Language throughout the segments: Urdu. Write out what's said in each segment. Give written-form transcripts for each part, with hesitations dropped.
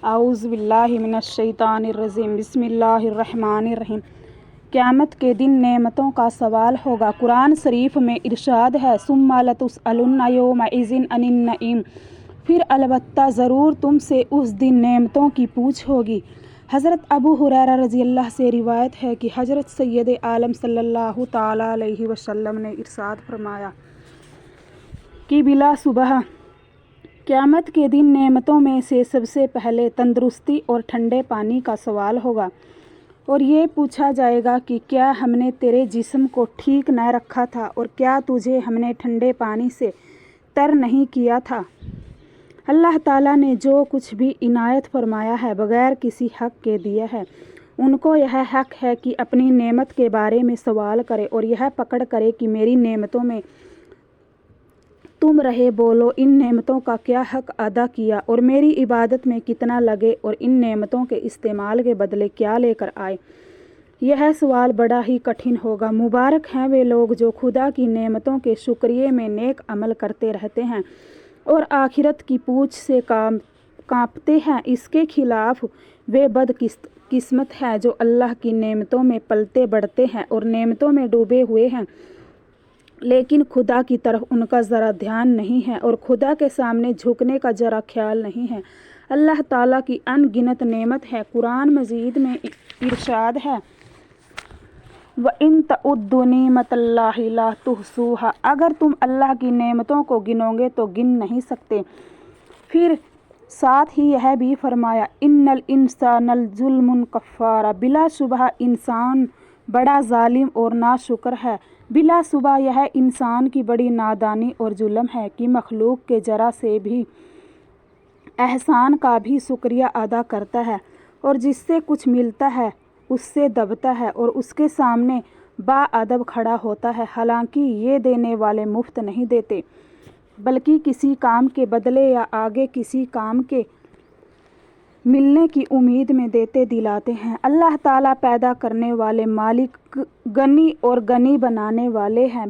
اعوذ باللہ من الشیطان الرجیم بسم اللہ الرحمن الرحیم۔ قیامت کے دن نعمتوں کا سوال ہوگا۔ قرآن شریف میں ارشاد ہے ثم لتسألن یومئذ عن النعیم، پھر البتہ ضرور تم سے اس دن نعمتوں کی پوچھ ہوگی۔ حضرت ابو ہریرہ رضی اللہ سے روایت ہے کہ حضرت سید عالم صلی اللہ تعالیٰ علیہ وسلم نے ارشاد فرمایا کہ بلا شبہ قیامت کے دن نعمتوں میں سے سب سے پہلے تندرستی اور ٹھنڈے پانی کا سوال ہوگا، اور یہ پوچھا جائے گا کہ کیا ہم نے تیرے جسم کو ٹھیک نہ رکھا تھا، اور کیا تجھے ہم نے ٹھنڈے پانی سے تر نہیں کیا تھا۔ اللہ تعالیٰ نے جو کچھ بھی عنایت فرمایا ہے بغیر کسی حق کے دیا ہے۔ ان کو یہ حق ہے کہ اپنی نعمت کے بارے میں سوال کرے اور یہ پکڑ کرے کہ میری نعمتوں میں تم رہے بولو ان نعمتوں کا کیا حق ادا کیا اور میری عبادت میں کتنا لگے اور ان نعمتوں کے استعمال کے بدلے کیا لے کر آئے۔ یہ سوال بڑا ہی کٹھن ہوگا۔ مبارک ہیں وہ لوگ جو خدا کی نعمتوں کے شکریے میں نیک عمل کرتے رہتے ہیں اور آخرت کی پوچھ سے کانپتے ہیں۔ اس کے خلاف وہ بد قسمت ہے جو اللہ کی نعمتوں میں پلتے بڑھتے ہیں اور نعمتوں میں ڈوبے ہوئے ہیں، لیکن خدا کی طرف ان کا ذرا دھیان نہیں ہے اور خدا کے سامنے جھکنے کا ذرا خیال نہیں ہے۔ اللہ تعالیٰ کی ان گنت نعمت ہے۔ قرآن مجید میں ارشاد ہے وَإِن تَعُدُّوا نِعْمَتَ اللَّهِ لَا تُحْصُوهَا، اگر تم اللہ کی نعمتوں کو گنو گے تو گن نہیں سکتے۔ پھر ساتھ ہی یہ بھی فرمایا اِنَّ الْإِنسَانَ لَظُلُومٌ کَفَّارٌ، بلا شبہ انسان بڑا ظالم اور ناشکر ہے۔ بلا شبہ یہ انسان کی بڑی نادانی اور ظلم ہے کہ مخلوق کے ذرا سے بھی احسان کا بھی شکریہ ادا کرتا ہے اور جس سے کچھ ملتا ہے اس سے دبتا ہے اور اس کے سامنے باادب کھڑا ہوتا ہے، حالانکہ یہ دینے والے مفت نہیں دیتے بلکہ کسی کام کے بدلے یا آگے کسی کام کے ملنے کی امید میں دیتے دلاتے ہیں۔ اللہ تعالیٰ پیدا کرنے والے مالک، غنی اور غنی بنانے والے ہیں۔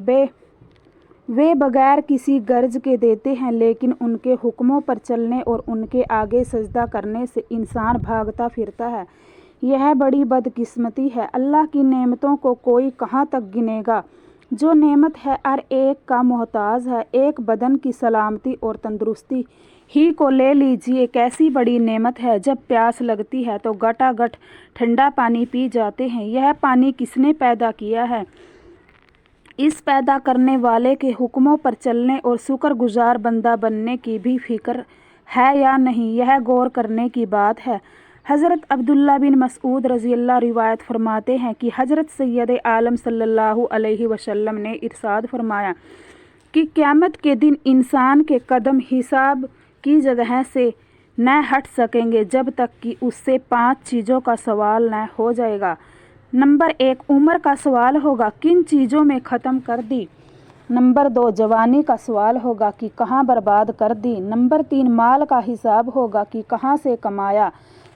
وہ بغیر کسی غرض کے دیتے ہیں، لیکن ان کے حکموں پر چلنے اور ان کے آگے سجدہ کرنے سے انسان بھاگتا پھرتا ہے۔ یہ بڑی بدقسمتی ہے۔ اللہ کی نعمتوں کو کوئی کہاں تک گنے گا؟ جو نعمت ہے ہر ایک کا محتاج ہے۔ ایک بدن کی سلامتی اور تندرستی ہی کو لے لیجیے، کیسی بڑی نعمت ہے۔ جب پیاس لگتی ہے تو گھٹا گھٹ ٹھنڈا پانی پی جاتے ہیں۔ یہ پانی کس نے پیدا کیا ہے؟ اس پیدا کرنے والے کے حکموں پر چلنے اور شکر گزار بندہ بننے کی بھی فکر ہے یا نہیں، یہ غور کرنے کی بات ہے۔ حضرت عبداللہ بن مسعود رضی اللہ روایت فرماتے ہیں کہ حضرت سید عالم صلی اللہ علیہ وسلم نے ارشاد فرمایا کہ قیامت کے دن انسان کے قدم حساب کی جگہ سے نہ ہٹ سکیں گے جب تک کہ اس سے 5 چیزوں کا سوال نہ ہو جائے گا۔ نمبر 1 عمر کا سوال ہوگا، کن چیزوں میں ختم کر دی۔ نمبر 2 جوانی کا سوال ہوگا کہ کہاں برباد کر دی۔ نمبر 3 مال کا حساب ہوگا کہ کہاں سے کمایا۔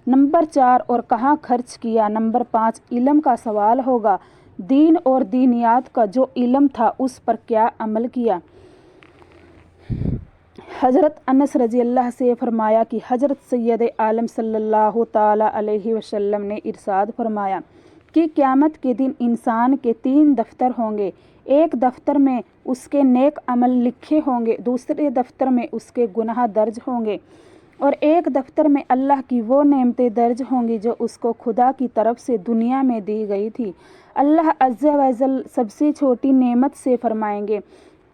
نمبر 4 اور کہاں خرچ کیا۔ نمبر 5 علم کا سوال ہوگا، دین اور دینیات کا جو علم تھا اس پر کیا عمل کیا۔ حضرت انس رضی اللہ سے فرمایا کہ حضرت سید عالم صلی اللہ تعالیٰ علیہ وسلم نے ارشاد فرمایا کہ قیامت کے دن انسان کے 3 دفتر ہوں گے۔ ایک دفتر میں اس کے نیک عمل لکھے ہوں گے، دوسرے دفتر میں اس کے گناہ درج ہوں گے اور ایک دفتر میں اللہ کی وہ نعمتیں درج ہوں گی جو اس کو خدا کی طرف سے دنیا میں دی گئی تھی۔ اللہ عز و جل سب سے چھوٹی نعمت سے فرمائیں گے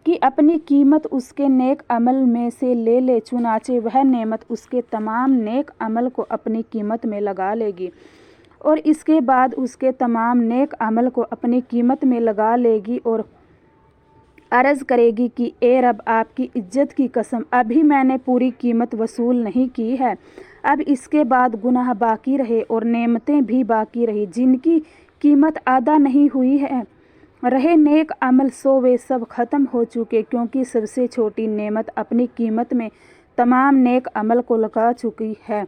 کہ اپنی قیمت اس کے نیک عمل میں سے لے لے، چنانچہ وہ نعمت اس کے تمام نیک عمل کو اپنی قیمت میں لگا لے گی اور اس کے بعد اس کے تمام نیک عمل کو اپنی قیمت میں لگا لے گی اور عرض کرے گی کہ اے رب، آپ کی عزت کی قسم، ابھی میں نے پوری قیمت وصول نہیں کی ہے۔ اب اس کے بعد گناہ باقی رہے اور نعمتیں بھی باقی رہی جن کی قیمت ادا نہیں ہوئی ہے۔ رہے نیک عمل سو وہ سب ختم ہو چکے، کیونکہ سب سے چھوٹی نعمت اپنی قیمت میں تمام نیک عمل کو لگا چکی ہے۔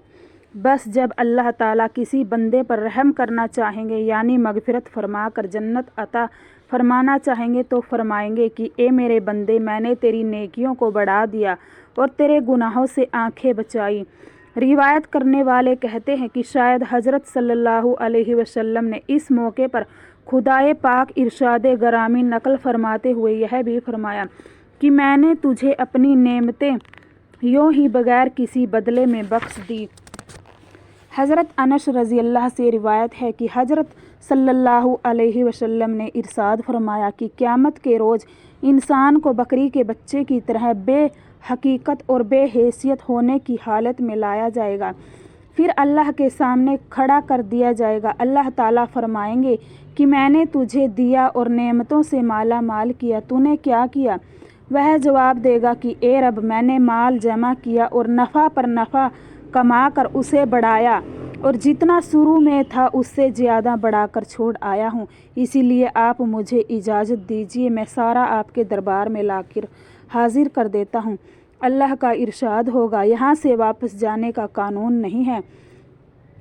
بس جب اللہ تعالیٰ کسی بندے پر رحم کرنا چاہیں گے، یعنی مغفرت فرما کر جنت عطا فرمانا چاہیں گے، تو فرمائیں گے کہ اے میرے بندے، میں نے تیری نیکیوں کو بڑھا دیا اور تیرے گناہوں سے آنکھیں بچائی۔ روایت کرنے والے کہتے ہیں کہ شاید حضرت صلی اللہ علیہ وسلم نے اس موقع پر خدائے پاک ارشاد گرامی نقل فرماتے ہوئے یہ بھی فرمایا کہ میں نے تجھے اپنی نعمتیں یوں ہی بغیر کسی بدلے میں بخش دی۔ حضرت انس رضی اللہ سے روایت ہے کہ حضرت صلی اللہ علیہ وسلم نے ارشاد فرمایا کہ قیامت کے روز انسان کو بکری کے بچے کی طرح بے حقیقت اور بے حیثیت ہونے کی حالت میں لایا جائے گا، پھر اللہ کے سامنے کھڑا کر دیا جائے گا۔ اللہ تعالیٰ فرمائیں گے کہ میں نے تجھے دیا اور نعمتوں سے مالا مال کیا، تو نے کیا کیا؟ وہ جواب دے گا کہ اے رب، میں نے مال جمع کیا اور نفع پر نفع کما کر اسے بڑھایا، اور جتنا شروع میں تھا اس سے زیادہ بڑھا کر چھوڑ آیا ہوں، اسی لیے آپ مجھے اجازت دیجیے میں سارا آپ کے دربار میں لا کر حاضر کر دیتا ہوں۔ اللہ کا ارشاد ہوگا، یہاں سے واپس جانے کا قانون نہیں ہے،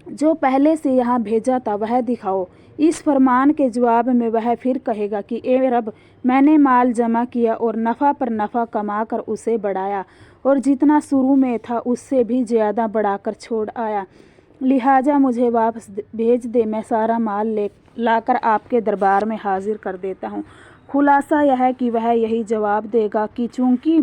جو پہلے سے یہاں بھیجا تھا وہ دکھاؤ۔ اس فرمان کے جواب میں وہ پھر کہے گا کہ اے رب، میں نے مال جمع کیا اور نفع پر نفع کما کر اسے بڑھایا، اور جتنا شروع میں تھا اس سے بھی زیادہ بڑھا کر چھوڑ آیا، لہٰذا مجھے واپس بھیج دے، میں سارا مال لا کر آپ کے دربار میں حاضر کر دیتا ہوں۔ خلاصہ یہ ہے کہ وہ یہی جواب دے گا کہ چونکہ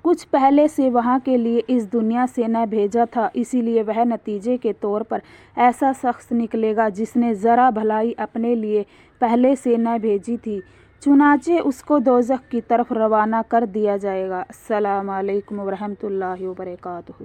کچھ پہلے سے وہاں کے لیے اس دنیا سے نہ بھیجا تھا، اسی لیے وہ نتیجے کے طور پر ایسا شخص نکلے گا جس نے ذرا بھلائی اپنے لیے پہلے سے نہ بھیجی تھی، چنانچہ اس کو دوزخ کی طرف روانہ کر دیا جائے گا۔ السلام علیکم ورحمۃ اللہ وبرکاتہ۔